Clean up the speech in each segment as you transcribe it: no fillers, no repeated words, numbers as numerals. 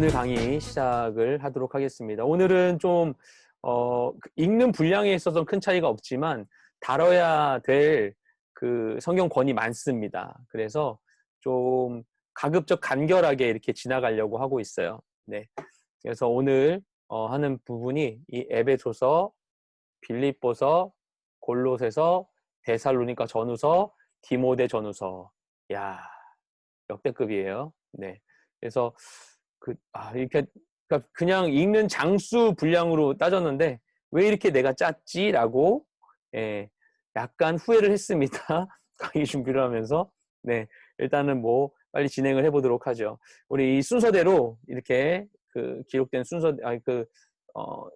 오늘 강의 시작을 하도록 하겠습니다. 오늘은 좀 읽는 분량에 있어서 큰 차이가 없지만 다뤄야 될 그 성경 권이 많습니다. 그래서 좀 가급적 간결하게 이렇게 지나가려고 하고 있어요. 네. 그래서 오늘 하는 부분이 이 에베소서, 빌립보서, 골로새서, 데살로니가 전후서, 디모데 전후서. 야, 역대급이에요. 네. 그래서 이렇게 그러니까 그냥 읽는 장수 분량으로 따졌는데 왜 이렇게 내가 짰지라고 약간 후회를 했습니다. 강의 준비를 하면서. 네. 일단은 뭐 빨리 진행을 해보도록 하죠. 우리 이 순서대로 이렇게 그 기록된 순서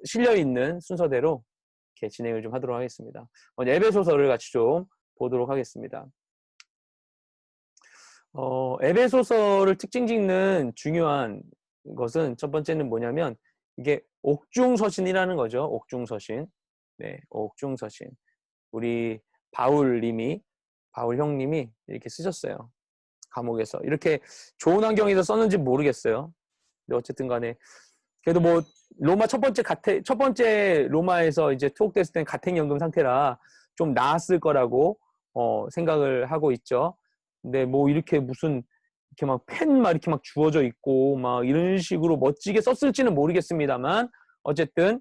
실려 있는 순서대로 이렇게 진행을 좀 하도록 하겠습니다. 먼저 에베소서를 같이 좀 보도록 하겠습니다. 에베소서를 특징 짓는 중요한 것은 첫 번째는 뭐냐면 이게 옥중서신이라는 거죠. 옥중서신. 네, 옥중서신. 우리 바울 형님이 이렇게 쓰셨어요. 감옥에서. 이렇게 좋은 환경에서 썼는지 모르겠어요. 근데 어쨌든 간에 그래도 뭐 로마 첫 번째 로마에서 이제 투옥됐을 때는 가택연금 상태라 좀 나았을 거라고 생각을 하고 있죠. 근데 뭐 이렇게 무슨 이렇게 막 펜 막 이렇게 막 주어져 있고 막 이런 식으로 멋지게 썼을지는 모르겠습니다만 어쨌든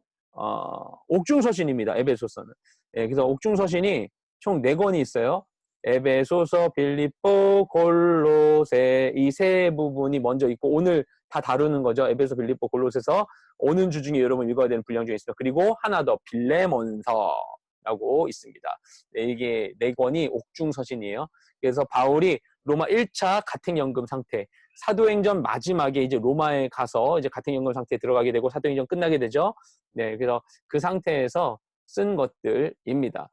옥중서신입니다. 에베소서는. 예, 그래서 옥중서신이 총 4권이 있어요. 에베소서, 빌립보, 골로새 이 세 부분이 먼저 있고 오늘 다 다루는 거죠. 에베소, 빌립보, 골로새서 오는 주 중에 여러분 읽어야 되는 분량 중에 있습니다. 그리고 하나 더 빌레몬서라고 있습니다. 네, 이게 4권이 옥중서신이에요. 그래서 바울이 로마 1차 가택연금 상태, 사도행전 마지막에 이제 로마에 가서 이제 가택연금 상태에 들어가게 되고 사도행전 끝나게 되죠. 네, 그래서 그 상태에서 쓴 것들입니다.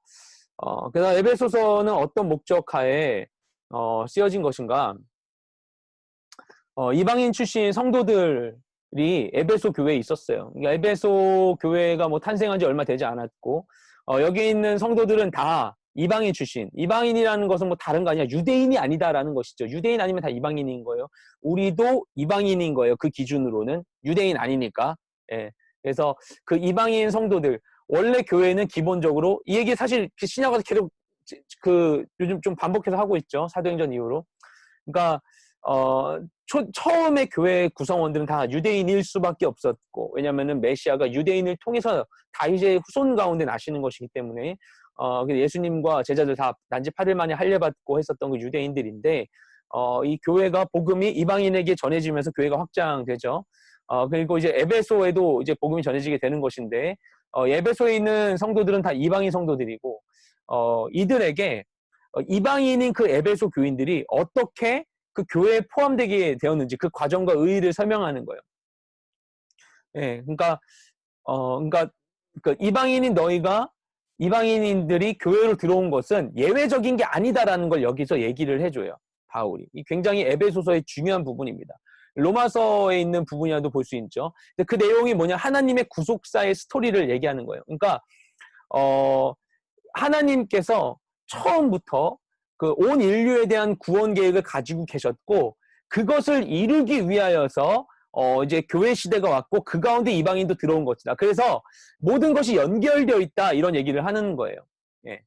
그래서 에베소서는 어떤 목적하에 쓰여진 것인가? 이방인 출신 성도들이 에베소 교회에 있었어요. 그러니까 에베소 교회가 뭐 탄생한 지 얼마 되지 않았고 여기 있는 성도들은 다 이방인 출신. 이방인이라는 것은 뭐 다른 거 아니야. 유대인이 아니다라는 것이죠. 유대인 아니면 다 이방인인 거예요. 우리도 이방인인 거예요. 그 기준으로는. 유대인 아니니까. 예. 그래서 그 이방인 성도들, 원래 교회는 기본적으로, 이 얘기 사실 신약에서 계속 요즘 좀 반복해서 하고 있죠. 사도행전 이후로. 그러니까, 처음에 교회 구성원들은 다 유대인일 수밖에 없었고, 왜냐면은 메시아가 유대인을 통해서 다윗의 후손 가운데 나시는 것이기 때문에, 예수님과 제자들 다 난지 8일 만에 할례받고 했었던 그 유대인들인데, 이 교회가 복음이 이방인에게 전해지면서 교회가 확장되죠. 그리고 이제 에베소에도 이제 복음이 전해지게 되는 것인데, 에베소에 있는 성도들은 다 이방인 성도들이고, 이들에게 이방인인 그 에베소 교인들이 어떻게 그 교회에 포함되게 되었는지 그 과정과 의의를 설명하는 거예요. 예, 그러니까 이방인들이 교회로 들어온 것은 예외적인 게 아니다라는 걸 여기서 얘기를 해줘요. 바울이. 이 굉장히 에베소서의 중요한 부분입니다. 로마서에 있는 부분이라도 볼 수 있죠. 그 내용이 뭐냐? 하나님의 구속사의 스토리를 얘기하는 거예요. 그러니까 하나님께서 처음부터 그 온 인류에 대한 구원 계획을 가지고 계셨고 그것을 이루기 위하여서 이제 교회 시대가 왔고 그 가운데 이방인도 들어온 것이다. 그래서 모든 것이 연결되어 있다 이런 얘기를 하는 거예요. 예.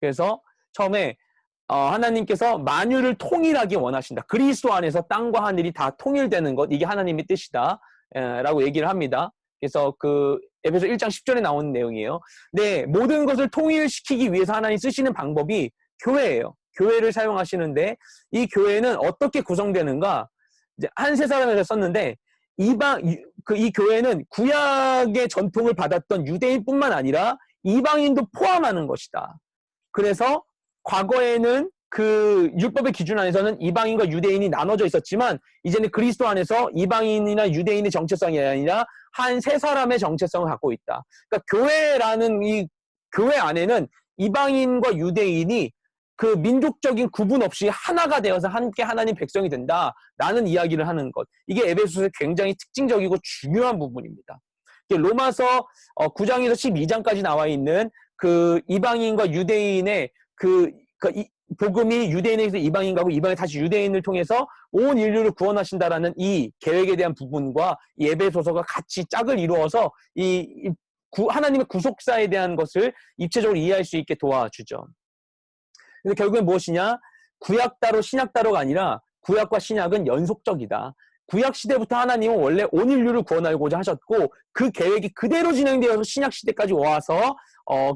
그래서 처음에 하나님께서 만유를 통일하기 원하신다. 그리스도 안에서 땅과 하늘이 다 통일되는 것 이게 하나님의 뜻이다. 라고 얘기를 합니다. 그래서 그 에베소 1장 10절에 나오는 내용이에요. 네, 모든 것을 통일시키기 위해서 하나님 쓰시는 방법이 교회예요. 교회를 사용하시는데 이 교회는 어떻게 구성되는가? 이제 한 세 사람에서 썼는데 이 교회는 구약의 전통을 받았던 유대인뿐만 아니라 이방인도 포함하는 것이다. 그래서 과거에는 그 율법의 기준 안에서는 이방인과 유대인이 나눠져 있었지만 이제는 그리스도 안에서 이방인이나 유대인의 정체성이 아니라 한 세 사람의 정체성을 갖고 있다. 그러니까 교회라는 이 교회 안에는 이방인과 유대인이 그 민족적인 구분 없이 하나가 되어서 함께 하나님 백성이 된다라는 이야기를 하는 것. 이게 에베소서의 굉장히 특징적이고 중요한 부분입니다. 로마서 9장에서 12장까지 나와 있는 그 이방인과 유대인의 복음이 유대인에게서 이방인 가고 이방인 다시 유대인을 통해서 온 인류를 구원하신다라는 이 계획에 대한 부분과 이 에베소서가 같이 짝을 이루어서 하나님의 구속사에 대한 것을 입체적으로 이해할 수 있게 도와주죠. 근데 결국엔 무엇이냐? 구약 따로 신약 따로가 아니라 구약과 신약은 연속적이다. 구약 시대부터 하나님은 원래 온 인류를 구원하고자 하셨고 그 계획이 그대로 진행되어서 신약 시대까지 와서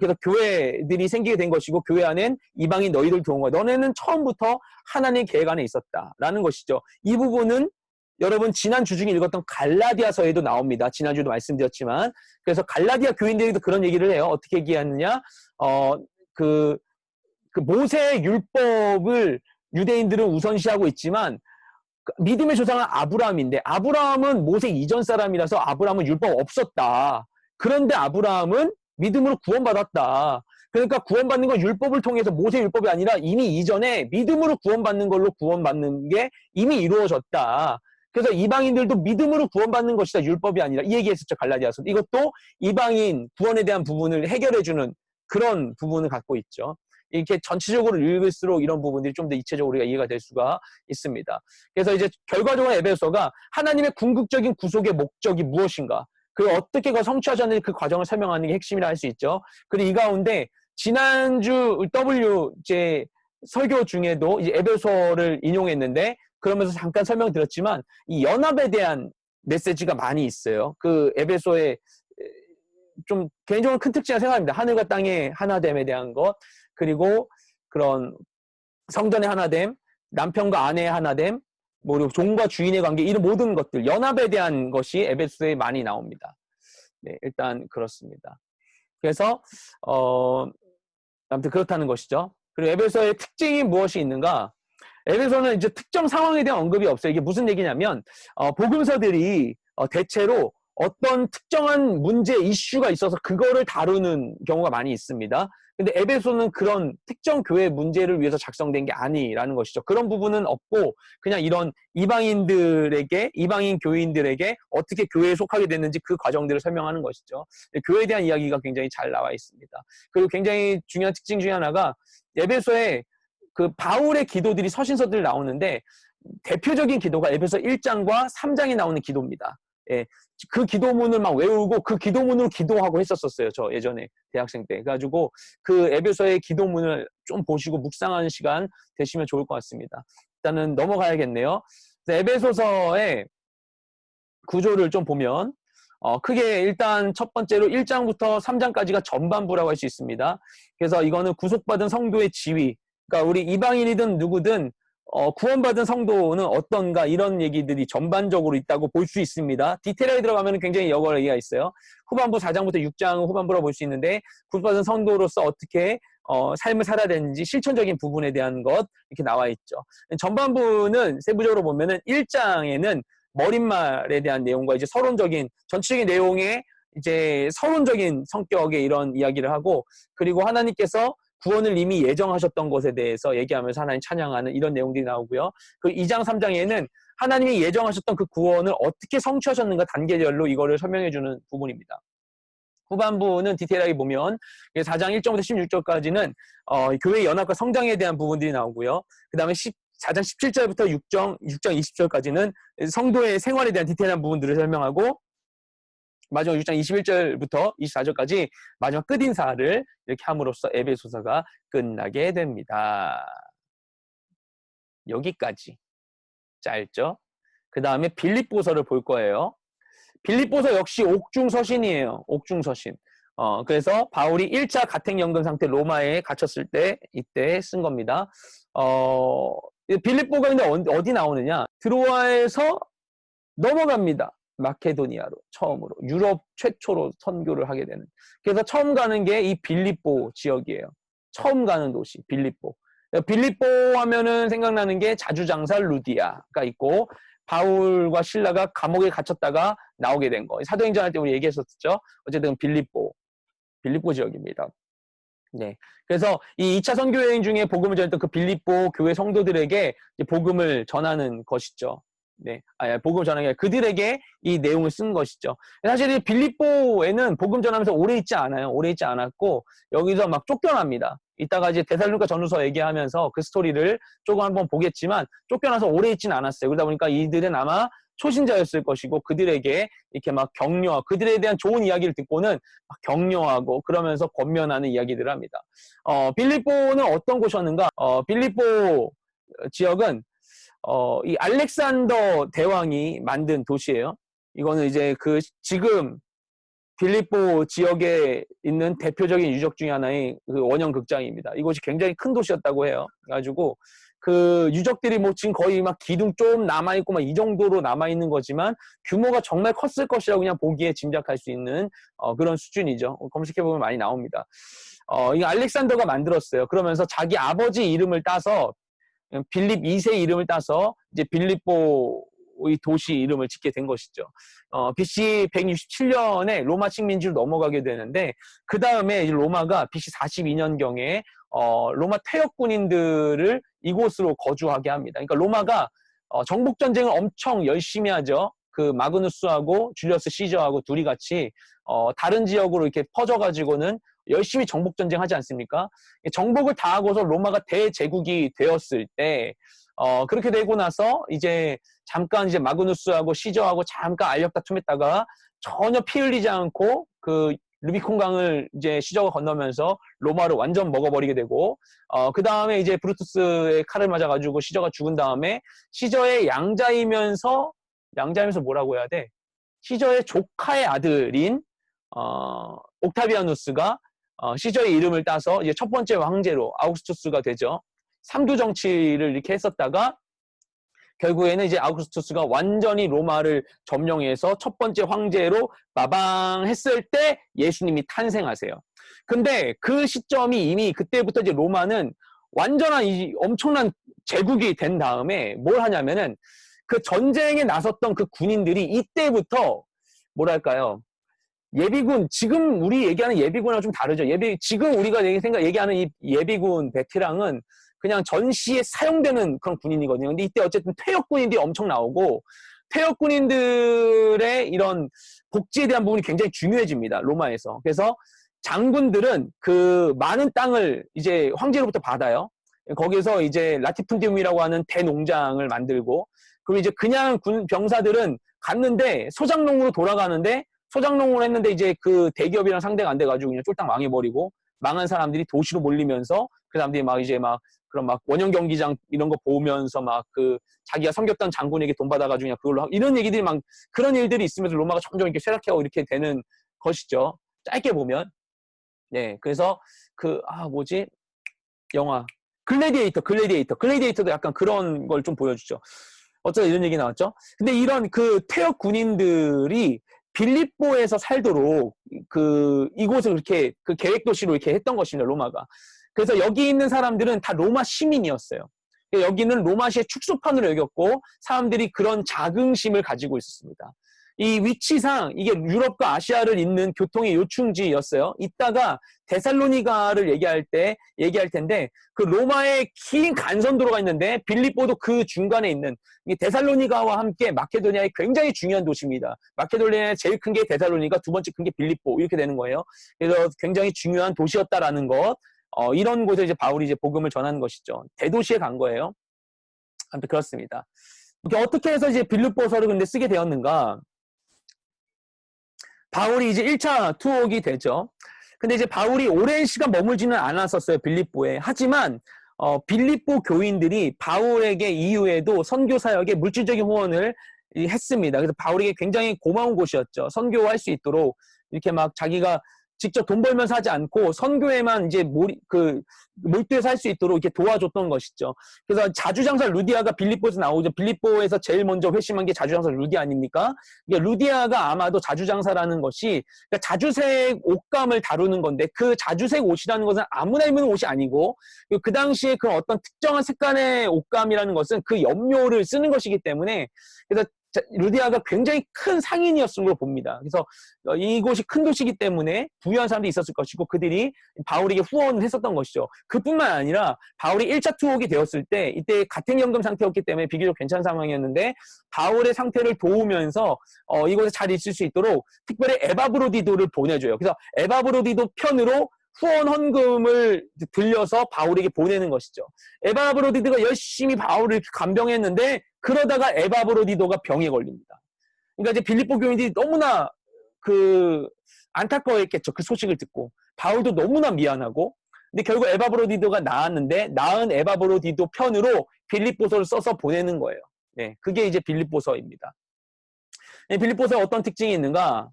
그래서 교회들이 생기게 된 것이고 교회 안엔 이방인 너희들 들어온 거야. 너네는 처음부터 하나님의 계획 안에 있었다라는 것이죠. 이 부분은 여러분 지난 주 중에 읽었던 갈라디아서에도 나옵니다. 지난주도 말씀드렸지만 그래서 갈라디아 교인들도 그런 얘기를 해요. 어떻게 얘기하느냐? 그 모세의 율법을 유대인들은 우선시하고 있지만 믿음의 조상은 아브라함인데 아브라함은 모세 이전 사람이라서 아브라함은 율법 없었다. 그런데 아브라함은 믿음으로 구원받았다. 그러니까 구원받는 건 율법을 통해서 모세 율법이 아니라 이미 이전에 믿음으로 구원받는 걸로 구원받는 게 이미 이루어졌다. 그래서 이방인들도 믿음으로 구원받는 것이다. 율법이 아니라 이 얘기했었죠. 갈라디아서. 이것도 이방인 구원에 대한 부분을 해결해주는 그런 부분을 갖고 있죠. 이렇게 전체적으로 읽을수록 이런 부분들이 좀 더 입체적으로 우리가 이해가 될 수가 있습니다. 그래서 이제 결과적으로 에베소가 하나님의 궁극적인 구속의 목적이 무엇인가, 그리고 어떻게 그걸 성취하셨는지 그 과정을 설명하는 게 핵심이라 할 수 있죠. 그리고 이 가운데 지난주 이제 설교 중에도 이제 에베소를 인용했는데 그러면서 잠깐 설명드렸지만 이 연합에 대한 메시지가 많이 있어요. 그 에베소의 좀 개인적으로 큰 특징이라 생각합니다. 하늘과 땅의 하나됨에 대한 것, 그리고 그런 성전의 하나됨, 남편과 아내의 하나됨, 뭐 종과 주인의 관계, 이런 모든 것들, 연합에 대한 것이 에베소에 많이 나옵니다. 네, 일단 그렇습니다. 그래서 아무튼 그렇다는 것이죠. 그리고 에베소의 특징이 무엇이 있는가? 에베소는 이제 특정 상황에 대한 언급이 없어요. 이게 무슨 얘기냐면 복음서들이 대체로 어떤 특정한 문제, 이슈가 있어서 그거를 다루는 경우가 많이 있습니다. 근데 에베소는 그런 특정 교회 문제를 위해서 작성된 게 아니라는 것이죠. 그런 부분은 없고 그냥 이런 이방인 교인들에게 어떻게 교회에 속하게 됐는지 그 과정들을 설명하는 것이죠. 교회에 대한 이야기가 굉장히 잘 나와 있습니다. 그리고 굉장히 중요한 특징 중에 하나가 에베소에 그 바울의 기도들이 서신서들 나오는데 대표적인 기도가 에베소 1장과 3장에 나오는 기도입니다. 예, 그 기도문을 막 외우고 그 기도문으로 기도하고 했었어요. 저 예전에 대학생 때. 그래가지고 그 에베소의 기도문을 좀 보시고 묵상하는 시간 되시면 좋을 것 같습니다. 일단은 넘어가야겠네요. 에베소서의 구조를 좀 보면 크게 일단 첫 번째로 1장부터 3장까지가 전반부라고 할 수 있습니다. 그래서 이거는 구속받은 성도의 지위, 그러니까 우리 이방인이든 누구든 구원받은 성도는 어떤가, 이런 얘기들이 전반적으로 있다고 볼 수 있습니다. 디테일하게 들어가면 굉장히 여러 얘기가 있어요. 후반부 4장부터 6장 후반부라고 볼 수 있는데 구원받은 성도로서 어떻게 삶을 살아야 되는지 실천적인 부분에 대한 것 이렇게 나와 있죠. 전반부는 세부적으로 보면은 1장에는 머릿말에 대한 내용과 이제 서론적인 전체적인 내용의 이제 서론적인 성격의 이런 이야기를 하고, 그리고 하나님께서 구원을 이미 예정하셨던 것에 대해서 얘기하면서 하나님 찬양하는 이런 내용들이 나오고요. 그 2장, 3장에는 하나님이 예정하셨던 그 구원을 어떻게 성취하셨는가 단계별로 이거를 설명해주는 부분입니다. 후반부는 디테일하게 보면 4장 1절부터 16절까지는 교회 연합과 성장에 대한 부분들이 나오고요. 그 다음에 4장 17절부터 6장 20절까지는 성도의 생활에 대한 디테일한 부분들을 설명하고, 마지막 6장 21절부터 24절까지 마지막 끝인사를 이렇게 함으로써 에베소서가 끝나게 됩니다. 여기까지 짧죠? 그 다음에 빌립보서를 볼 거예요. 빌립보서 역시 옥중서신이에요. 옥중서신. 그래서 바울이 1차 가택연금 상태 로마에 갇혔을 때 이때 쓴 겁니다. 빌립보가 근데 어디 나오느냐? 드로아에서 넘어갑니다. 마케도니아로 처음으로 유럽 최초로 선교를 하게 되는. 그래서 처음 가는 게 이 빌립보 지역이에요. 처음 가는 도시 빌립보. 빌립보 하면은 생각나는 게 자주장사 루디아가 있고 바울과 실라가 감옥에 갇혔다가 나오게 된 거. 사도행전 할 때 우리 얘기했었죠. 어쨌든 빌립보 지역입니다. 네. 그래서 이 2차 선교 여행 중에 복음을 전했던 그 빌립보 교회 성도들에게 복음을 전하는 것이죠. 네. 복음을 전하는 게 그들에게 이 내용을 쓴 것이죠. 사실 이 빌립보에는 복음 전하면서 오래 있지 않아요. 오래 있지 않았고 여기서 막 쫓겨납니다. 이따가 이제 데살로니가 전후서 얘기하면서 그 스토리를 조금 한번 보겠지만 쫓겨나서 오래 있지는 않았어요. 그러다 보니까 이들은 아마 초신자였을 것이고 그들에게 이렇게 막 격려, 그들에 대한 좋은 이야기를 듣고는 막 격려하고 그러면서 권면하는 이야기들을 합니다. 빌립보는 어떤 곳이었는가? 빌립보 지역은 이 알렉산더 대왕이 만든 도시예요. 이거는 이제 그 지금 빌립보 지역에 있는 대표적인 유적 중에 하나의 그 원형 극장입니다. 이곳이 굉장히 큰 도시였다고 해요. 그래가지고 그 유적들이 뭐 지금 거의 막 기둥 좀 남아있고 막 이 정도로 남아있는 거지만 규모가 정말 컸을 것이라고 그냥 보기에 짐작할 수 있는 그런 수준이죠. 검색해보면 많이 나옵니다. 이 알렉산더가 만들었어요. 그러면서 자기 아버지 이름을 따서 빌립 2세 이름을 따서 이제 빌립보의 도시 이름을 짓게 된 것이죠. BC 167년에 로마 식민지로 넘어가게 되는데 그 다음에 로마가 BC 42년경에 로마 퇴역 군인들을 이곳으로 거주하게 합니다. 그러니까 로마가 정복 전쟁을 엄청 열심히 하죠. 그 마그누스하고 줄리어스 시저하고 둘이 같이 다른 지역으로 이렇게 퍼져가지고는 열심히 정복 전쟁 하지 않습니까? 정복을 다 하고서 로마가 대제국이 되었을 때 그렇게 되고 나서 이제 잠깐 이제 마그누스하고 시저하고 잠깐 알력 다툼했다가 전혀 피 흘리지 않고 그 루비콘 강을 이제 시저가 건너면서 로마를 완전 먹어버리게 되고 그 다음에 이제 브루투스의 칼을 맞아가지고 시저가 죽은 다음에 시저의 양자이면서 뭐라고 해야 돼? 시저의 조카의 아들인 옥타비아누스가 시저의 이름을 따서 이제 첫 번째 황제로 아우구스투스가 되죠. 삼두 정치를 이렇게 했었다가 결국에는 이제 아우구스투스가 완전히 로마를 점령해서 첫 번째 황제로 마방 했을 때 예수님이 탄생하세요. 근데 그 시점이 이미 그때부터 이제 로마는 완전한 이 엄청난 제국이 된 다음에 뭘 하냐면은 그 전쟁에 나섰던 그 군인들이 이때부터 뭐랄까요? 예비군, 지금 우리 얘기하는 예비군하고 좀 다르죠. 지금 우리가 얘기하는 이 예비군 베테랑은 그냥 전시에 사용되는 그런 군인이거든요. 근데 이때 어쨌든 퇴역 군인들이 엄청 나오고 퇴역 군인들의 이런 복지에 대한 부분이 굉장히 중요해집니다. 로마에서. 그래서 장군들은 그 많은 땅을 이제 황제로부터 받아요. 거기서 이제 라티푼디움이라고 하는 대농장을 만들고 그리고 이제 그냥 병사들은 갔는데 소장농으로 돌아가는데 소장농을 했는데 이제 그 대기업이랑 상대가 안 돼가지고 그냥 쫄딱 망해버리고 망한 사람들이 도시로 몰리면서 그 사람들이 막 이제 막 그런 막 원형 경기장 이런 거 보면서 막 그 자기가 섬겼던 장군에게 돈 받아가지고 그냥 그걸로 이런 얘기들이 막 그런 일들이 있으면서 로마가 점점 이렇게 쇠락해하고 이렇게 되는 것이죠. 짧게 보면. 네. 그래서 뭐지? 영화. 글래디에이터도 약간 그런 걸 좀 보여주죠. 어쩌다 이런 얘기 나왔죠. 근데 이런 그 퇴역 군인들이 빌립보에서 살도록 이곳을 이렇게 그 계획 도시로 이렇게 했던 것입니다. 로마가. 그래서 여기 있는 사람들은 다 로마 시민이었어요. 여기는 로마시의 축소판으로 여겼고 사람들이 그런 자긍심을 가지고 있었습니다. 이 위치상 이게 유럽과 아시아를 잇는 교통의 요충지였어요. 이따가 데살로니가를 얘기할 텐데 그 로마의 긴 간선도로가 있는데 빌립보도 그 중간에 있는 이 데살로니가와 함께 마케도니아의 굉장히 중요한 도시입니다. 마케도니아의 제일 큰 게 데살로니가, 두 번째 큰 게 빌립보 이렇게 되는 거예요. 그래서 굉장히 중요한 도시였다라는 것. 이런 곳에 이제 바울이 이제 복음을 전하는 것이죠. 대도시에 간 거예요. 아무튼 그렇습니다. 어떻게 해서 이제 빌립보서를 근데 쓰게 되었는가? 바울이 이제 1차 투옥이 되죠. 근데 이제 바울이 오랜 시간 머물지는 않았었어요, 빌립보에. 하지만 빌립보 교인들이 바울에게 이후에도 선교 사역에 물질적인 후원을 했습니다. 그래서 바울에게 굉장히 고마운 곳이었죠. 선교할 수 있도록 이렇게 막 자기가 직접 돈 벌면서 하지 않고 선교에만 이제 몰두해서 할 수 있도록 이렇게 도와줬던 것이죠. 그래서 자주장사 루디아가 빌립보에서 나오죠. 빌립보에서 제일 먼저 회심한 게 자주장사 루디아 아닙니까? 그러니까 루디아가 아마도 자주장사라는 것이 그러니까 자주색 옷감을 다루는 건데 그 자주색 옷이라는 것은 아무나 입는 옷이 아니고 그 당시에 그 어떤 특정한 색깔의 옷감이라는 것은 그 염료를 쓰는 것이기 때문에 그래서 루디아가 굉장히 큰 상인이었던 걸 봅니다. 그래서 이곳이 큰 도시이기 때문에 부유한 사람들이 있었을 것이고 그들이 바울에게 후원을 했었던 것이죠. 그뿐만 아니라 바울이 1차 투옥이 되었을 때 이때 가택연금 상태였기 때문에 비교적 괜찮은 상황이었는데 바울의 상태를 도우면서 이곳에 잘 있을 수 있도록 특별히 에바브로디도를 보내줘요. 그래서 에바브로디도 편으로 후원 헌금을 들려서 바울에게 보내는 것이죠. 에바브로디도가 열심히 바울을 간병했는데 그러다가 에바브로디도가 병에 걸립니다. 그러니까 이제 빌립보 교인들이 너무나 안타까워했겠죠. 그 소식을 듣고. 바울도 너무나 미안하고. 근데 결국 에바브로디도가 나았는데 나은 에바브로디도 편으로 빌립보서를 써서 보내는 거예요. 네, 그게 이제 빌립보서입니다. 빌립보서에 어떤 특징이 있는가?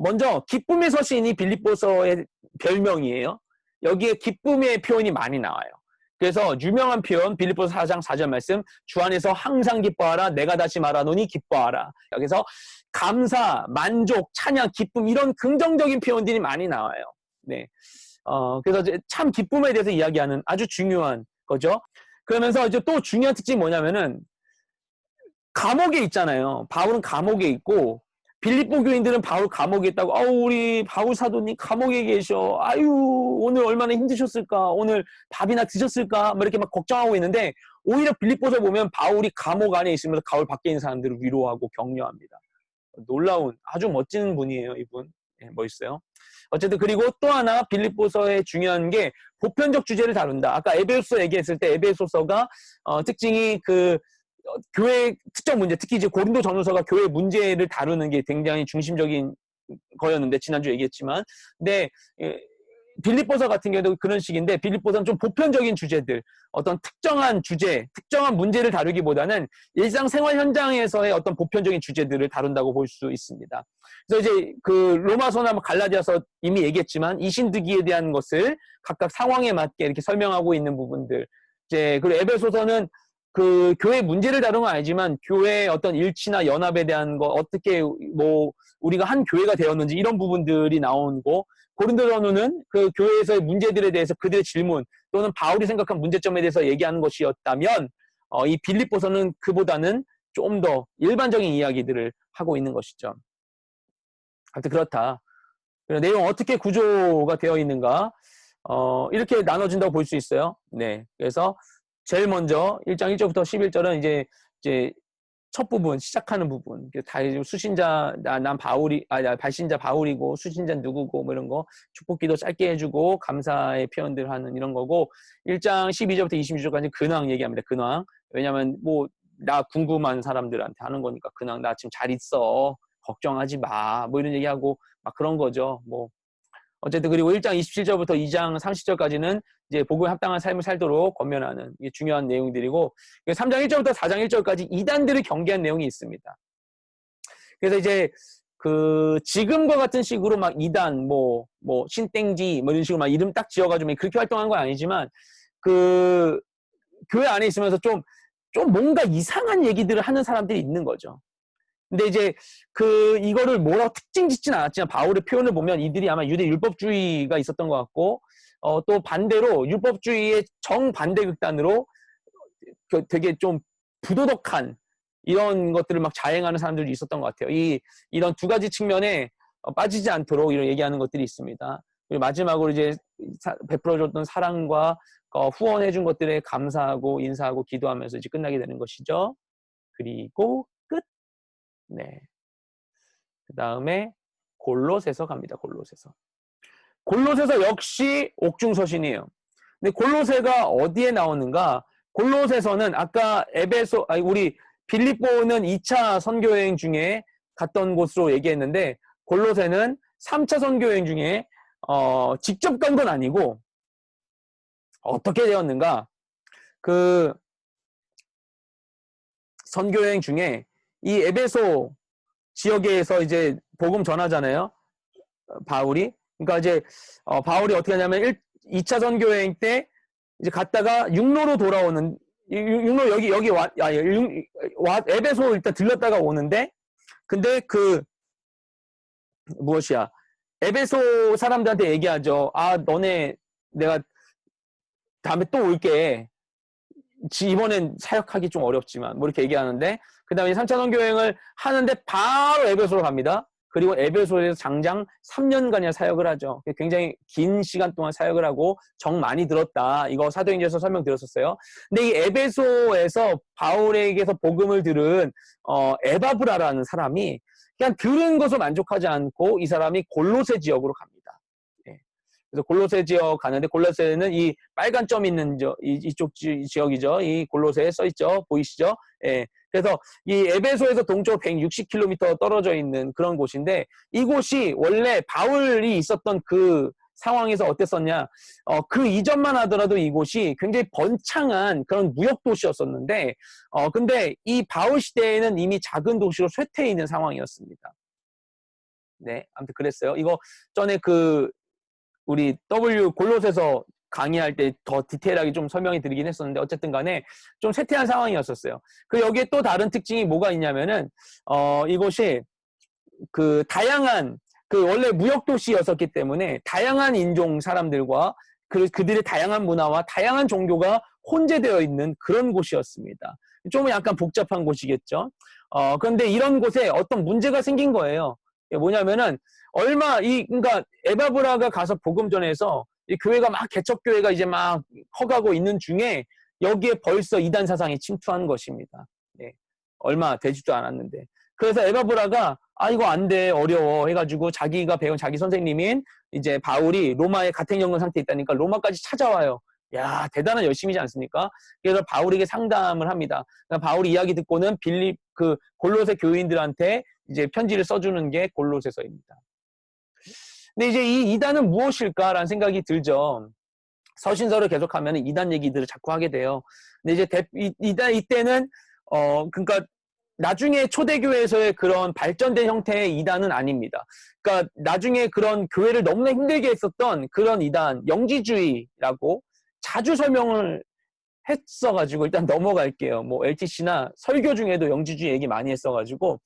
먼저 기쁨의 서신이 빌립보서의 별명이에요. 여기에 기쁨의 표현이 많이 나와요. 그래서 유명한 표현 빌립보서 4장 4절 말씀, 주 안에서 항상 기뻐하라, 내가 다시 말하노니 기뻐하라. 여기서 감사, 만족, 찬양, 기쁨 이런 긍정적인 표현들이 많이 나와요. 네. 그래서 참 기쁨에 대해서 이야기하는 아주 중요한 거죠. 그러면서 이제 또 중요한 특징이 뭐냐면은 감옥에 있잖아요. 바울은 감옥에 있고 빌립보 교인들은 바울 감옥에 있다고, 우리 바울 사도님 감옥에 계셔. 아유, 오늘 얼마나 힘드셨을까? 오늘 밥이나 드셨을까? 뭐 이렇게 막 걱정하고 있는데, 오히려 빌립보서 보면 바울이 감옥 안에 있으면서 가울 밖에 있는 사람들을 위로하고 격려합니다. 놀라운, 아주 멋진 분이에요, 이분. 네, 멋있어요. 어쨌든, 그리고 또 하나 빌립보서의 중요한 게 보편적 주제를 다룬다. 아까 에베소서 얘기했을 때 에베소서가, 특징이 교회 특정 문제, 특히 이제 고린도 전후서가 교회 문제를 다루는 게 굉장히 중심적인 거였는데, 지난주 얘기했지만. 근데, 빌립보서 같은 경우도 그런 식인데, 빌립보서는 좀 보편적인 주제들, 어떤 특정한 주제, 특정한 문제를 다루기보다는 일상생활 현장에서의 어떤 보편적인 주제들을 다룬다고 볼 수 있습니다. 그래서 이제 로마서나 갈라디아서 이미 얘기했지만, 이신득이에 대한 것을 각각 상황에 맞게 이렇게 설명하고 있는 부분들. 그리고 에베소서는 교회 문제를 다룬 건 아니지만 교회의 어떤 일치나 연합에 대한 거, 어떻게 우리가 한 교회가 되었는지 이런 부분들이 나오고, 고린도전후는 그 교회에서의 문제들에 대해서 그들의 질문 또는 바울이 생각한 문제점에 대해서 얘기하는 것이었다면, 이 빌립보서는 그보다는 좀 더 일반적인 이야기들을 하고 있는 것이죠. 하여튼 그렇다. 내용 어떻게 구조가 되어 있는가? 이렇게 나눠진다고 볼 수 있어요. 네. 그래서 제일 먼저 1장 1절부터 11절은 이제 첫 부분, 시작하는 부분. 다 수신자, 난 바울이, 발신자 바울이고, 수신자 누구고, 뭐 이런 거. 축복기도 짧게 해주고, 감사의 표현들 하는 이런 거고, 1장 12절부터 26절까지 근황 얘기합니다. 근황. 왜냐면, 나 궁금한 사람들한테 하는 거니까, 근황, 나 지금 잘 있어. 걱정하지 마. 뭐 이런 얘기하고, 막 그런 거죠. 어쨌든 그리고 1장 27절부터 2장 30절까지는 이제 복음에 합당한 삶을 살도록 권면하는 이게 중요한 내용들이고, 3장 1절부터 4장 1절까지 이단들을 경계한 내용이 있습니다. 그래서 이제 지금과 같은 식으로 막 이단, 신땡지, 이런 식으로 막 이름 딱 지어가지고 그렇게 활동한 건 아니지만, 교회 안에 있으면서 좀 뭔가 이상한 얘기들을 하는 사람들이 있는 거죠. 근데 이제 이거를 뭐라고 특징 짓진 않았지만 바울의 표현을 보면 이들이 아마 유대 율법주의가 있었던 것 같고, 또 반대로 율법주의의 정반대 극단으로 되게 좀 부도덕한 이런 것들을 막 자행하는 사람들도 있었던 것 같아요. 이런 두 가지 측면에 빠지지 않도록 이런 얘기하는 것들이 있습니다. 그리고 마지막으로 이제 베풀어줬던 사랑과 후원해준 것들에 감사하고 인사하고 기도하면서 이제 끝나게 되는 것이죠. 그리고 끝. 네. 그 다음에 골로새서 갑니다. 골로새서 역시 옥중서신이에요. 근데 골로새가 어디에 나오는가? 골로새서는 아까 우리 빌립보는 2차 선교여행 중에 갔던 곳으로 얘기했는데, 골로새는 3차 선교여행 중에 직접 간 건 아니고 어떻게 되었는가? 선교여행 중에 이 에베소 지역에서 이제 복음 전하잖아요. 바울이. 그러니까 이제 바울이 어떻게 하냐면 2차 선교여행 때 이제 갔다가 육로로 돌아오는, 육로 여기 에베소 일단 들렀다가 오는데, 근데 무엇이야? 에베소 사람들한테 얘기하죠. 너네 내가 다음에 또 올게. 이번엔 사역하기 좀 어렵지만 뭐 이렇게 얘기하는데, 그 다음에 3차 선교여행을 하는데 바로 에베소로 갑니다. 그리고 에베소에서 장장 3년간이나 사역을 하죠. 굉장히 긴 시간 동안 사역을 하고 정 많이 들었다. 이거 사도행전에서 설명드렸었어요. 근데 이 에베소에서 바울에게서 복음을 들은 에바브라라는 사람이 그냥 들은 것을 만족하지 않고 이 사람이 골로새 지역으로 갑니다. 네. 그래서 골로새 지역 가는데 골로새는 이 빨간 점 있는 이쪽 지역이죠. 이 골로새에 써 있죠. 보이시죠? 예. 그래서 이 에베소에서 동쪽 160km 떨어져 있는 그런 곳인데 이곳이 원래 바울이 있었던 그 상황에서 어땠었냐? 그 이전만 하더라도 이곳이 굉장히 번창한 그런 무역 도시였었는데, 근데 이 바울 시대에는 이미 작은 도시로 쇠퇴해 있는 상황이었습니다. 네, 아무튼 그랬어요. 이거 전에 우리 골로새서 강의할 때 더 디테일하게 좀 설명해 드리긴 했었는데 어쨌든 간에 좀 쇠퇴한 상황이었었어요. 여기에 또 다른 특징이 뭐가 있냐면은 이곳이 다양한 원래 무역 도시였었기 때문에 다양한 인종 사람들과 그들의 다양한 문화와 다양한 종교가 혼재되어 있는 그런 곳이었습니다. 좀 약간 복잡한 곳이겠죠. 그런데 이런 곳에 어떤 문제가 생긴 거예요. 뭐냐면은 그러니까 에바브라가 가서 복음 전해서 이 교회가 막 개척교회가 이제 막 커가고 있는 중에 여기에 벌써 이단 사상이 침투한 것입니다. 네. 얼마 되지도 않았는데. 그래서 에바브라가 이거 안 돼, 어려워 해가지고 자기가 배운 자기 선생님인 이제 바울이 로마에 가택연금 상태에 있다니까 로마까지 찾아와요. 야, 대단한 열심이지 않습니까? 그래서 바울에게 상담을 합니다. 바울이 이야기 듣고는 골로새 교인들한테 이제 편지를 써주는 게 골로새서입니다. 근데 이제 이 이단은 무엇일까라는 생각이 들죠. 서신서를 계속하면 이단 얘기들을 자꾸 하게 돼요. 근데 이제 이때는 그러니까 나중에 초대교회에서의 그런 발전된 형태의 이단은 아닙니다. 그러니까 나중에 그런 교회를 너무나 힘들게 했었던 그런 이단, 영지주의라고 자주 설명을 했어가지고 일단 넘어갈게요. 뭐 LTC나 설교 중에도 영지주의 얘기 많이 했어가지고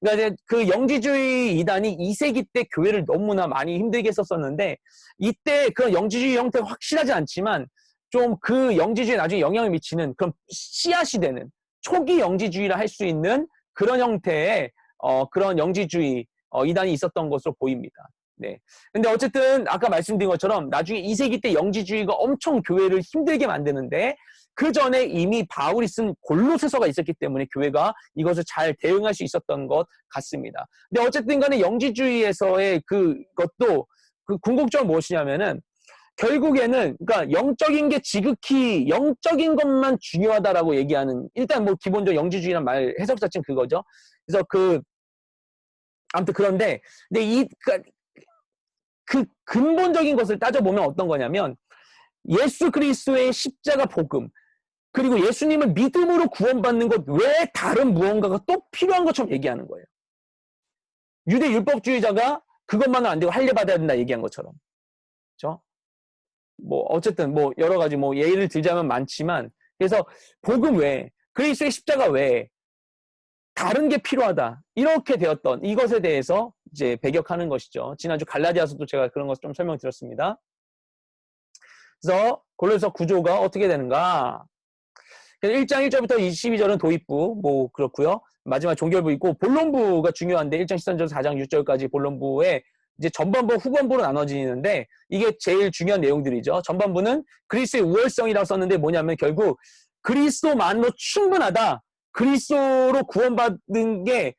그러니까 이제 그 영지주의 이단이 2세기 때 교회를 너무나 많이 힘들게 했었는데 이때 그 영지주의 형태가 확실하지 않지만 좀 그 영지주의에 나중에 영향을 미치는 그런 씨앗이 되는 초기 영지주의라 할 수 있는 그런 형태의 그런 영지주의 이단이 있었던 것으로 보입니다. 네. 근데 어쨌든 아까 말씀드린 것처럼 나중에 2세기 때 영지주의가 엄청 교회를 힘들게 만드는데 그 전에 이미 바울이 쓴 골로새서가 있었기 때문에 교회가 이것을 잘 대응할 수 있었던 것 같습니다. 근데 어쨌든 간에 영지주의에서의 그것도 궁극적으로 무엇이냐면은 결국에는 그러니까 영적인 게 지극히 영적인 것만 중요하다라고 얘기하는 일단 뭐 기본적으로 영지주의란 말 해석 자체는 그거죠. 그래서 아무튼 그런데 근데 그 근본적인 것을 따져보면 어떤 거냐면 예수 그리스도의 십자가 복음 그리고 예수님을 믿음으로 구원받는 것 외에 다른 무언가가 또 필요한 것처럼 얘기하는 거예요. 유대 율법주의자가 그것만은 안 되고 할례 받아야 된다 얘기한 것처럼. 그렇죠? 뭐 어쨌든 뭐 여러 가지 뭐 예를 들자면 많지만 그래서 복음 외에 그리스도의 십자가 외에 다른 게 필요하다. 이렇게 되었던 이것에 대해서 이제 배격하는 것이죠. 지난주 갈라디아서도 제가 그런 것을 좀 설명드렸습니다. 그래서 골로새 구조가 어떻게 되는가? 1장 1절부터 22절은 도입부, 뭐 그렇고요. 마지막 종결부 있고 본론부가 중요한데 1장 13절에서 4장 6절까지 본론부에 이제 전반부, 후반부로 나눠지는데 이게 제일 중요한 내용들이죠. 전반부는 그리스도의 우월성이라고 썼는데 뭐냐면 결국 그리스도만으로 충분하다. 그리스도로 구원받은 게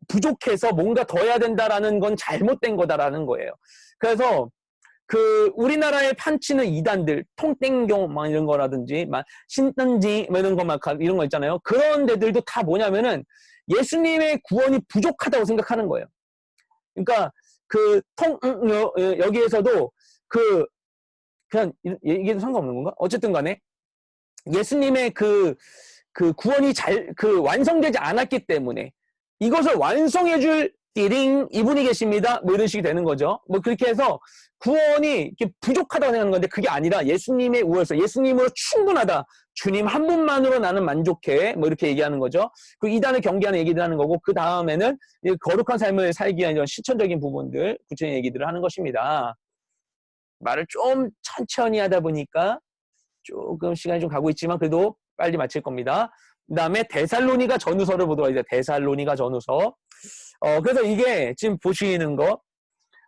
부족해서 뭔가 더 해야 된다라는 건 잘못된 거다라는 거예요. 그래서 우리나라에 판치는 이단들, 통땡경 막 이런 거라든지, 막 신단지 이런 이런 거 있잖아요. 그런 데들도 다 뭐냐면은 예수님의 구원이 부족하다고 생각하는 거예요. 그러니까 여기에서도 그냥 얘기해도 상관없는 건가? 어쨌든 간에 예수님의 구원이 완성되지 않았기 때문에 이것을 완성해줄 띠링 이분이 계십니다. 뭐 이런 식이 되는 거죠. 뭐 그렇게 해서 구원이 이렇게 부족하다고 생각하는 건데 그게 아니라 예수님의 우월성, 예수님으로 충분하다. 주님 한 분만으로 나는 만족해. 뭐 이렇게 얘기하는 거죠. 이단을 경계하는 얘기들 하는 거고 그 다음에는 거룩한 삶을 살기 위한 이런 실천적인 부분들, 구체적인 얘기들을 하는 것입니다. 말을 좀 천천히 하다 보니까 조금 시간이 좀 가고 있지만 그래도 빨리 마칠 겁니다. 그 다음에 데살로니가 전후서를 보도록 하겠습니다. 데살로니가 전후서. 그래서 이게 지금 보시는 거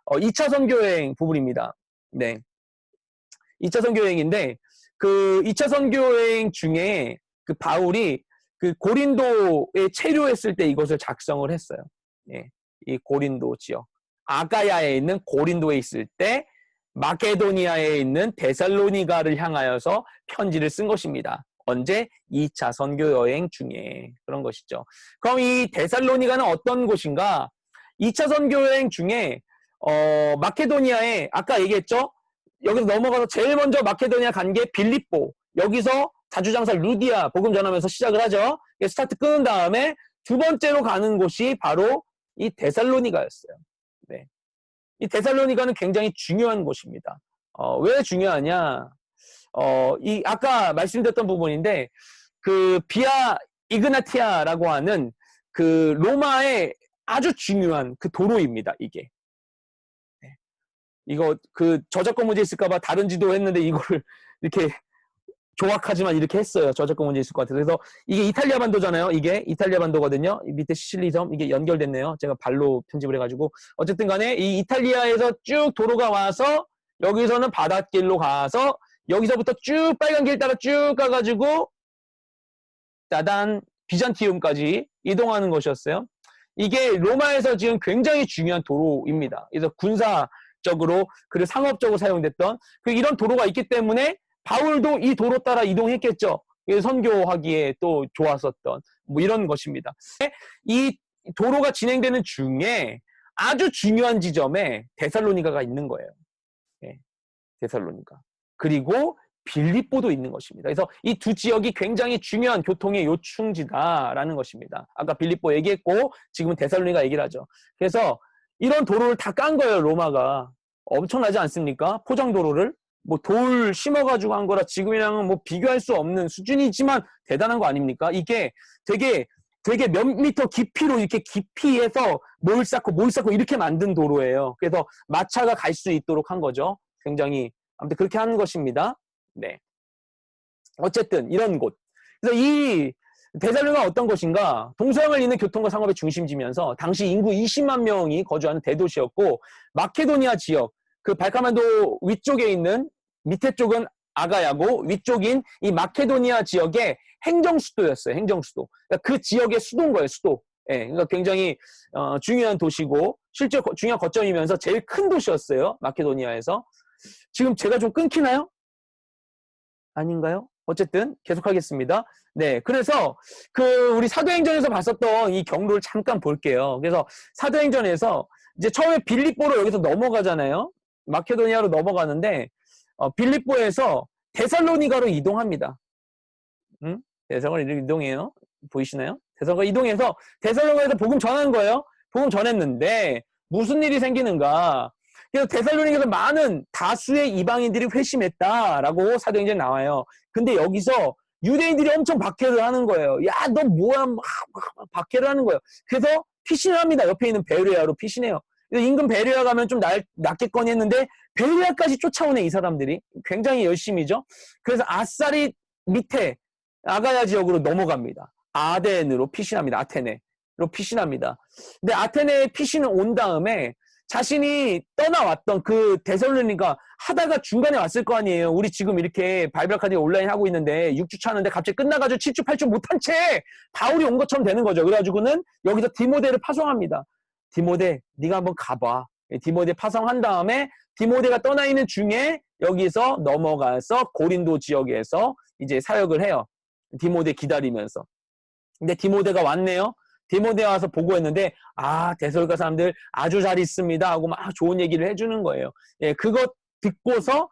2차 선교여행 부분입니다. 네. 2차 선교여행인데 2차 선교여행 중에 바울이 고린도에 체류했을 때 이것을 작성을 했어요. 네. 이 고린도 지역. 아가야에 있는 고린도에 있을 때 마케도니아에 있는 데살로니가를 향하여서 편지를 쓴 것입니다. 언제? 2차 선교 여행 중에 그런 것이죠. 그럼 이 데살로니가는 어떤 곳인가? 2차 선교 여행 중에 마케도니아에 아까 얘기했죠? 여기서 넘어가서 제일 먼저 마케도니아 간 게 빌립보. 여기서 자주장사 루디아 복음 전하면서 시작을 하죠. 스타트 끊은 다음에 두 번째로 가는 곳이 바로 이 데살로니가였어요. 네. 이 데살로니가는 굉장히 중요한 곳입니다. 왜 중요하냐? 이 아까 말씀드렸던 부분인데 그 비아 이그나티아라고 하는 그 로마의 아주 중요한 그 도로입니다. 이게. 네. 이거 그 저작권 문제 있을까봐 다른 지도 했는데 이거를 이렇게 조악하지만 이렇게 했어요. 저작권 문제 있을 것 같아서. 그래서 이게 이탈리아 반도잖아요. 이게 이탈리아 반도거든요. 밑에 시칠리 섬 이게 연결됐네요. 제가 발로 편집을 해가지고 어쨌든 간에 이 이탈리아에서 쭉 도로가 와서 여기서는 바닷길로 가서 여기서부터 쭉 빨간 길 따라 쭉 가가지고 따단 비잔티움까지 이동하는 것이었어요. 이게 로마에서 지금 굉장히 중요한 도로입니다. 그래서 군사적으로 그리고 상업적으로 사용됐던 이런 도로가 있기 때문에 바울도 이 도로 따라 이동했겠죠. 선교하기에 또 좋았었던 뭐 이런 것입니다. 이 도로가 진행되는 중에 아주 중요한 지점에 데살로니가가 있는 거예요. 네, 데살로니가. 그리고 빌립보도 있는 것입니다. 그래서 이 두 지역이 굉장히 중요한 교통의 요충지다라는 것입니다. 아까 빌립보 얘기했고 지금은 데살로니가 얘기를 하죠. 그래서 이런 도로를 다 깐 거예요. 로마가. 엄청나지 않습니까? 포장도로를. 뭐 돌 심어가지고 한 거라 지금이랑은 뭐 비교할 수 없는 수준이지만 대단한 거 아닙니까? 이게 되게 몇 미터 깊이로 이렇게 깊이에서 뭘 쌓고 이렇게 만든 도로예요. 그래서 마차가 갈 수 있도록 한 거죠. 굉장히 아무튼 그렇게 하는 것입니다. 네. 어쨌든 이런 곳. 그래서 이 데살로니가가 어떤 곳인가? 동서양을 잇는 교통과 상업의 중심지면서 당시 인구 20만 명이 거주하는 대도시였고 마케도니아 지역 그 발카만도 위쪽에 있는 밑에 쪽은 아가야고 위쪽인 이 마케도니아 지역의 행정수도였어요. 행정수도. 그러니까 그 지역의 수도인 거예요. 수도. 예, 그러니까 굉장히 중요한 도시고 실제 중요한 거점이면서 제일 큰 도시였어요. 마케도니아에서. 지금 제가 좀 끊기나요? 아닌가요? 어쨌든 계속하겠습니다. 네, 그래서 우리 사도행전에서 봤었던 이 경로를 잠깐 볼게요. 그래서 사도행전에서 이제 처음에 빌립보로 여기서 넘어가잖아요. 마케도니아로 넘어가는데 빌립보에서 데살로니가로 이동합니다. 데살로니가로 이동해요. 보이시나요? 데살로니가 이동해서 데살로니가에서 복음 전하는 거예요. 복음 전했는데 무슨 일이 생기는가? 그래서 데살로니가에서 많은 다수의 이방인들이 회심했다라고 사도행전에 나와요. 근데 여기서 유대인들이 엄청 박해를 하는 거예요. 야, 너 뭐야? 막 박해를 하는 거예요. 그래서 피신을 합니다. 옆에 있는 베레아로 피신해요. 인근 베레아 가면 좀 낫겠거니 했는데 베레아까지 쫓아오네 이 사람들이. 굉장히 열심히죠. 그래서 아싸리 밑에 아가야 지역으로 넘어갑니다. 아덴으로 피신합니다. 아테네로 피신합니다. 근데 아테네에 피신을 온 다음에 자신이 떠나왔던 그 데살로니가 하다가 중간에 왔을 거 아니에요. 우리 지금 이렇게 바이블카드 온라인 하고 있는데 6주 차는데 갑자기 끝나가지고 7주 8주 못한 채 바울이 온 것처럼 되는 거죠. 그래가지고는 여기서 디모데를 파송합니다. 디모데 네가 한번 가봐. 디모데 파송한 다음에 디모데가 떠나 있는 중에 여기서 넘어가서 고린도 지역에서 이제 사역을 해요. 디모데 기다리면서. 근데 디모데가 왔네요. 디모데 와서 보고했는데 데살로니가 사람들 아주 잘 있습니다 하고 막 좋은 얘기를 해주는 거예요. 예, 그것 듣고서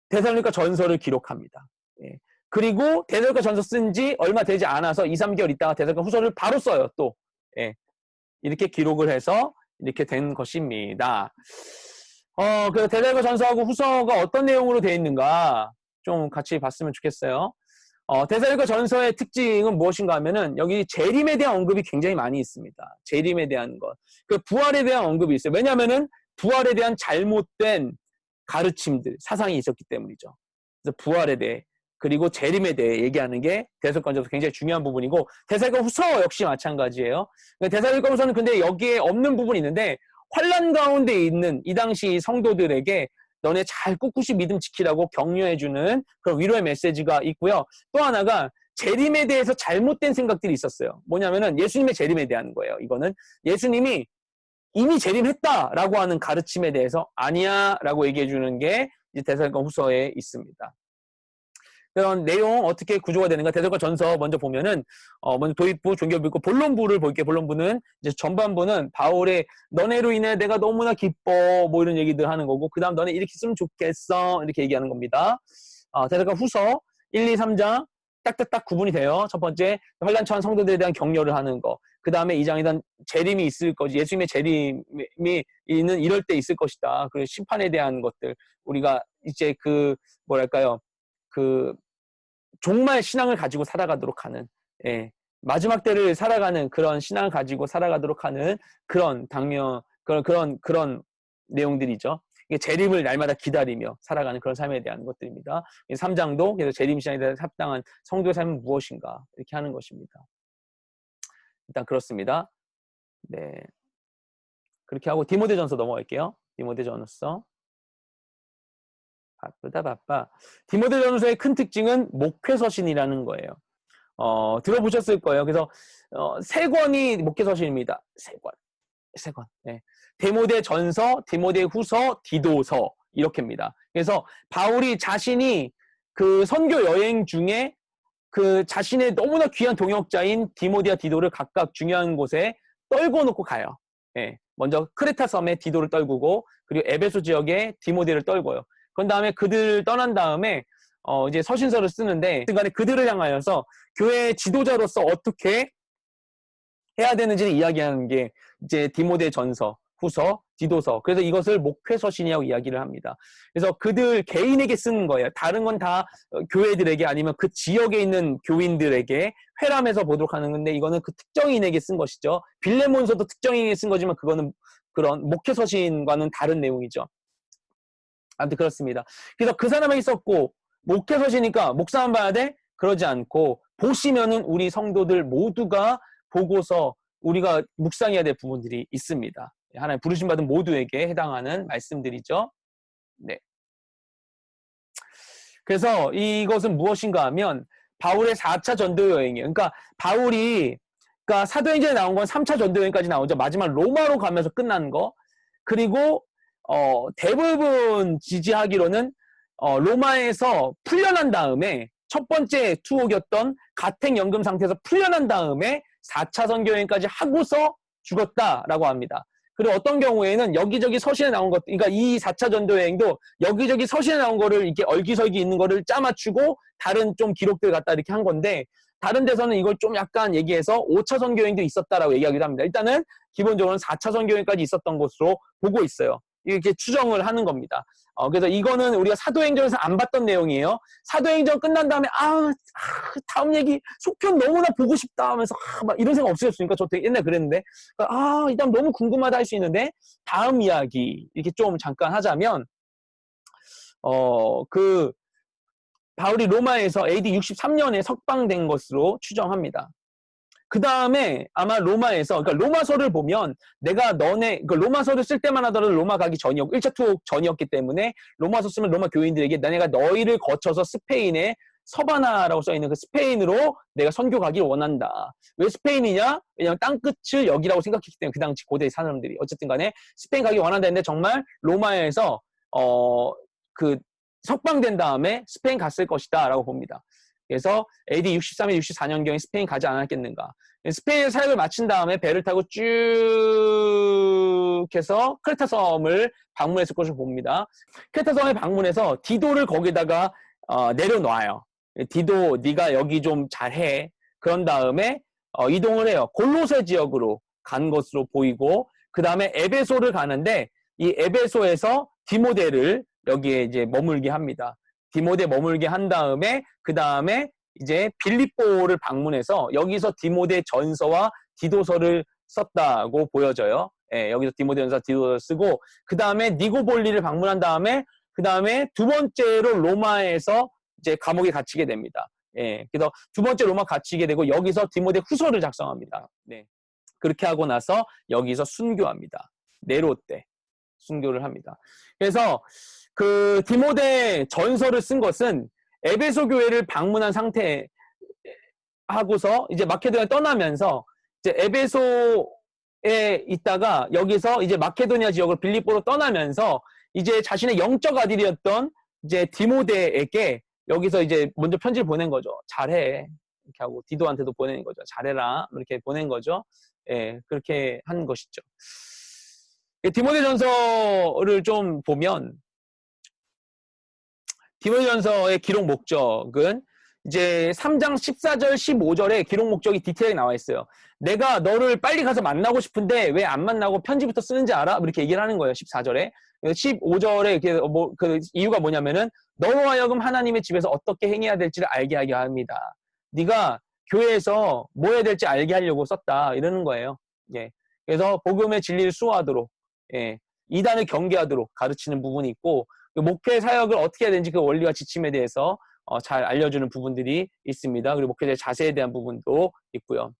데살로니가 전서를 기록합니다. 예, 그리고 데살로니가 전서 쓴 지 얼마 되지 않아서 2, 3개월 있다가 데살로니가 후서를 바로 써요. 또 예, 이렇게 기록을 해서 이렇게 된 것입니다. 그 데살로니가 전서하고 후서가 어떤 내용으로 되어 있는가 좀 같이 봤으면 좋겠어요. 데살로니가 전서의 특징은 무엇인가 하면은 여기 재림에 대한 언급이 굉장히 많이 있습니다. 재림에 대한 것. 그 부활에 대한 언급이 있어요. 왜냐하면은 부활에 대한 잘못된 가르침들, 사상이 있었기 때문이죠. 그래서 부활에 대해 그리고 재림에 대해 얘기하는 게 데살로니가 전서 굉장히 중요한 부분이고 데살로니가 후서 역시 마찬가지예요. 데살로니가 후서는 근데 여기에 없는 부분이 있는데 환난 가운데 있는 이 당시 성도들에게 너네 잘 꿋꿋이 믿음 지키라고 격려해주는 그런 위로의 메시지가 있고요. 또 하나가 재림에 대해서 잘못된 생각들이 있었어요. 뭐냐면은 예수님의 재림에 대한 거예요. 이거는 예수님이 이미 재림했다라고 하는 가르침에 대해서 아니야라고 얘기해 주는 게 이제 데살로니가 후서에 있습니다. 그런 내용 어떻게 구조가 되는가? 데살로니가 전서 먼저 보면은 먼저 도입부, 종교부 있고 본론부를 볼게요. 본론부는 이제 전반부는 바울의 너네로 인해 내가 너무나 기뻐 뭐 이런 얘기들 하는 거고, 그다음 너네 이렇게 했으면 좋겠어 이렇게 얘기하는 겁니다. 데살로니가 후서 1, 2, 3장 딱딱딱 구분이 돼요. 첫 번째 환난 처한 성도들에 대한 격려를 하는 거. 그 다음에 2장에 대한 재림이 있을 거지. 예수님의 재림이 있는 이럴 때 있을 것이다. 그 심판에 대한 것들 우리가 이제 그 뭐랄까요? 그 정말 신앙을 가지고 살아가도록 하는, 예, 마지막 때를 살아가는 그런 신앙을 가지고 살아가도록 하는 그런 그런 내용들이죠. 이게 재림을 날마다 기다리며 살아가는 그런 삶에 대한 것들입니다. 3장도 그래서 재림 신앙에 대한 합당한 성도의 삶은 무엇인가 이렇게 하는 것입니다. 일단 그렇습니다. 네, 그렇게 하고 디모데전서 넘어갈게요. 디모데전서. 바쁘다 바빠. 디모데전서의 큰 특징은 목회서신이라는 거예요. 들어보셨을 거예요. 그래서 세 권이 목회서신입니다. 세 권. 네. 디모데전서, 디모데후서, 디도서 이렇게입니다. 그래서 바울이 자신이 그 선교 여행 중에 그 자신의 너무나 귀한 동역자인 디모데와 디도를 각각 중요한 곳에 떨궈 놓고 가요. 네. 먼저 크레타 섬에 디도를 떨구고, 그리고 에베소 지역에 디모데를 떨궈요. 그런 다음에 그들 떠난 다음에 이제 서신서를 쓰는데, 중간에 그들을 향하여서 교회 지도자로서 어떻게 해야 되는지를 이야기하는 게 이제 디모데 전서, 후서, 디도서. 그래서 이것을 목회서신이라고 이야기를 합니다. 그래서 그들 개인에게 쓰는 거예요. 다른 건 다 교회들에게 아니면 그 지역에 있는 교인들에게 회람해서 보도록 하는 건데, 이거는 그 특정인에게 쓴 것이죠. 빌레몬서도 특정인에게 쓴 거지만 그거는 그런 목회서신과는 다른 내용이죠. 아무튼 그렇습니다. 그래서 그 사람에게 썼고, 목회서시니까 목사만 봐야 돼? 그러지 않고 보시면은 우리 성도들 모두가 보고서 우리가 묵상해야 될 부분들이 있습니다. 하나님 부르심 받은 모두에게 해당하는 말씀들이죠. 네. 그래서 이것은 무엇인가 하면 바울의 4차 전도 여행이에요. 그러니까 바울이 사도행전에 나온 건 3차 전도 여행까지 나오죠. 마지막 로마로 가면서 끝난 거. 그리고 대부분 지지하기로는 로마에서 풀려난 다음에 첫 번째 투옥이었던 가택연금 상태에서 풀려난 다음에 4차 선교여행까지 하고서 죽었다라고 합니다. 그리고 어떤 경우에는 여기저기 서신에 나온 것, 그러니까 이 4차 전도여행도 여기저기 서신에 나온 거를 이렇게 얼기설기 있는 거를 짜맞추고 다른 좀 기록들 갖다 이렇게 한 건데, 다른 데서는 이걸 좀 약간 얘기해서 5차 선교여행도 있었다라고 얘기하기도 합니다. 일단은 기본적으로는 4차 선교여행까지 있었던 것으로 보고 있어요. 이렇게 추정을 하는 겁니다. 그래서 이거는 우리가 사도행전에서 안 봤던 내용이에요. 사도행전 끝난 다음에 다음 얘기 속편 너무나 보고 싶다 하면서 막 이런 생각 없으셨습니까? 저 되게 옛날에 그랬는데 일단 너무 궁금하다 할 수 있는데, 다음 이야기 이렇게 좀 잠깐 하자면 그 바울이 로마에서 AD 63년에 석방된 것으로 추정합니다. 그 다음에 아마 로마에서, 그러니까 로마서를 보면 내가 그러니까 로마서를 쓸 때만 하더라도 로마 가기 전이었고 1차 투옥 전이었기 때문에 로마서 쓰면 로마 교인들에게 내가 너희를 거쳐서 스페인의 서바나라고 써있는 그 스페인으로 내가 선교 가기를 원한다. 왜 스페인이냐? 왜냐면 땅끝을 여기라고 생각했기 때문에 그 당시 고대 사람들이 어쨌든 간에 스페인 가기 원한다 했는데 정말 로마에서 그 석방된 다음에 스페인 갔을 것이다 라고 봅니다. 그래서 AD 63년, 64년경에 스페인 가지 않았겠는가. 스페인 사역을 마친 다음에 배를 타고 쭉 해서 크레타 섬을 방문했을 것으로 봅니다. 크레타 섬에 방문해서 디도를 거기다가 내려놔요. 디도, 네가 여기 좀 잘해. 그런 다음에 이동을 해요. 골로새 지역으로 간 것으로 보이고, 그 다음에 에베소를 가는데 이 에베소에서 디모데를 여기에 이제 머물게 합니다. 디모데 머물게 한 다음에 그 다음에 이제 빌립보를 방문해서 여기서 디모데 전서와 디도서를 썼다고 보여져요. 예, 여기서 디모데 전서, 디도서 쓰고 그 다음에 니고볼리를 방문한 다음에 그 다음에 두 번째로 로마에서 이제 감옥에 갇히게 됩니다. 예, 그래서 두 번째 로마 갇히게 되고 여기서 디모데 후서를 작성합니다. 네, 그렇게 하고 나서 여기서 순교합니다. 네로 때 순교를 합니다. 그래서 그 디모데 전서를 쓴 것은 에베소 교회를 방문한 상태 하고서 이제 마케도니아 떠나면서 이제 에베소 있다가 여기서 이제 마케도니아 지역을 빌립보로 떠나면서 이제 자신의 영적 아들이었던 이제 디모데에게 여기서 이제 먼저 편지를 보낸 거죠. 잘해. 이렇게 하고 디도한테도 보내는 거죠. 잘해라. 이렇게 보낸 거죠. 예, 그렇게 한 것이죠. 디모데전서를 좀 보면 디모데전서의 기록 목적은 이제 3장 14절 15절에 기록 목적이 디테일하게 나와 있어요. 내가 너를 빨리 가서 만나고 싶은데 왜 안 만나고 편지부터 쓰는지 알아? 이렇게 얘기를 하는 거예요. 14절에. 15절에 그 이유가 뭐냐면은 너로 하여금 하나님의 집에서 어떻게 행해야 될지를 알게 하게 합니다. 네가 교회에서 뭐 해야 될지 알게 하려고 썼다. 이러는 거예요. 예. 그래서 복음의 진리를 수호하도록, 예. 이단을 경계하도록 가르치는 부분이 있고, 그 목회 사역을 어떻게 해야 되는지 그 원리와 지침에 대해서 잘 알려주는 부분들이 있습니다. 그리고 목회자의 자세에 대한 부분도 있고요.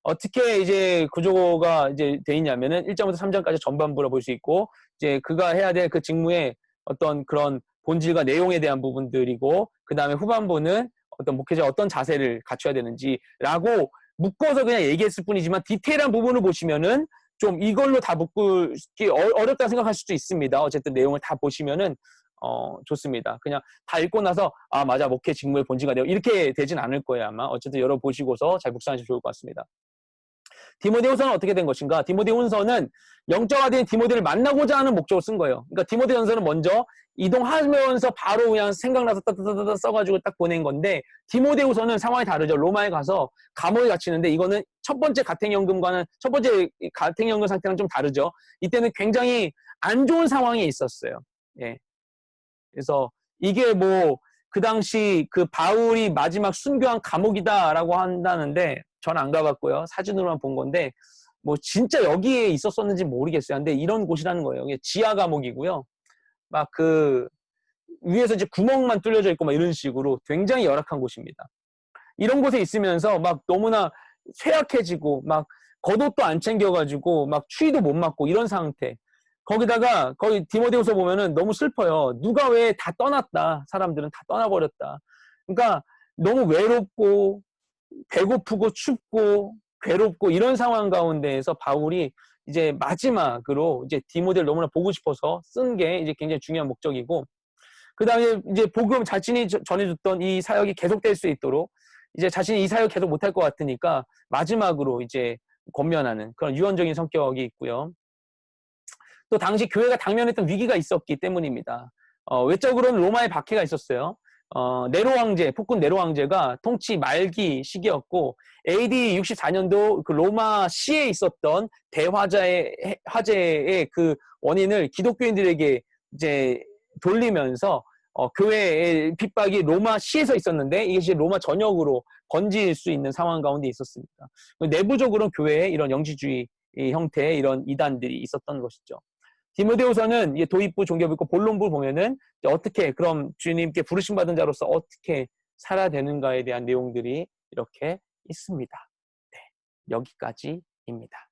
어떻게 이제 구조가 이제 돼 있냐면은 1장부터 3장까지 전반부로 볼 수 있고, 이제 그가 해야 될 그 직무의 어떤 그런 본질과 내용에 대한 부분들이고, 그 다음에 후반부는 어떤 목회자 어떤 자세를 갖춰야 되는지라고 묶어서 그냥 얘기했을 뿐이지만 디테일한 부분을 보시면은 좀 이걸로 다 묶기 어렵다 생각할 수도 있습니다. 어쨌든 내용을 다 보시면은 좋습니다. 그냥 다 읽고 나서 아 맞아 목회 직무의 본질과 내용 이렇게 되진 않을 거예요 아마. 어쨌든 열어보시고서 잘 묵상하시면 좋을 것 같습니다. 디모데후서는 어떻게 된 것인가? 디모데후서는 영적 아들인 디모데를 만나고자 하는 목적으로 쓴 거예요. 그러니까 디모데전서는 먼저 이동하면서 바로 그냥 생각나서 따따따따 써가지고 딱 보낸 건데 디모데후서는 상황이 다르죠. 로마에 가서 감옥에 갇히는데 이거는 첫 번째 가택연금과는 첫 번째 가택연금 상태랑 좀 다르죠. 이때는 굉장히 안 좋은 상황에 있었어요. 예. 그래서 이게 뭐 그 당시 그 바울이 마지막 순교한 감옥이다라고 한다는데 전 안 가봤고요. 사진으로만 본 건데 뭐 진짜 여기에 있었었는지 모르겠어요. 근데 이런 곳이라는 거예요. 이게 지하 감옥이고요. 막 그 위에서 이제 구멍만 뚫려져 있고 막 이런 식으로 굉장히 열악한 곳입니다. 이런 곳에 있으면서 막 너무나 쇠약해지고 막 겉옷도 안 챙겨가지고 막 추위도 못 맞고 이런 상태. 거기다가 거기 디모데후서 보면은 너무 슬퍼요. 누가 왜 다 떠났다. 사람들은 다 떠나버렸다. 그러니까 너무 외롭고 배고프고 춥고 괴롭고 이런 상황 가운데에서 바울이 이제 마지막으로 이제 디모데를 너무나 보고 싶어서 쓴 게 이제 굉장히 중요한 목적이고 그 다음에 이제 복음 자신이 전해줬던 이 사역이 계속될 수 있도록 이제 자신이 이 사역 계속 못할 것 같으니까 마지막으로 이제 권면하는 그런 유언적인 성격이 있고요. 또 당시 교회가 당면했던 위기가 있었기 때문입니다. 외적으로는 로마의 박해가 있었어요. 네로 황제, 폭군 네로 황제가 통치 말기 시기였고 AD 64년도 그 로마 시에 있었던 화재의 그 원인을 기독교인들에게 이제 돌리면서 교회의 핍박이 로마 시에서 있었는데 이것이 로마 전역으로 번질 수 있는 상황 가운데 있었습니다. 내부적으로는 교회에 이런 영지주의 형태의 이런 이단들이 있었던 것이죠. 디모데후서는 도입부, 종교부 있고 본론부 보면은 어떻게 그럼 주님께 부르심 받은 자로서 어떻게 살아야 되는가에 대한 내용들이 이렇게 있습니다. 네, 여기까지입니다.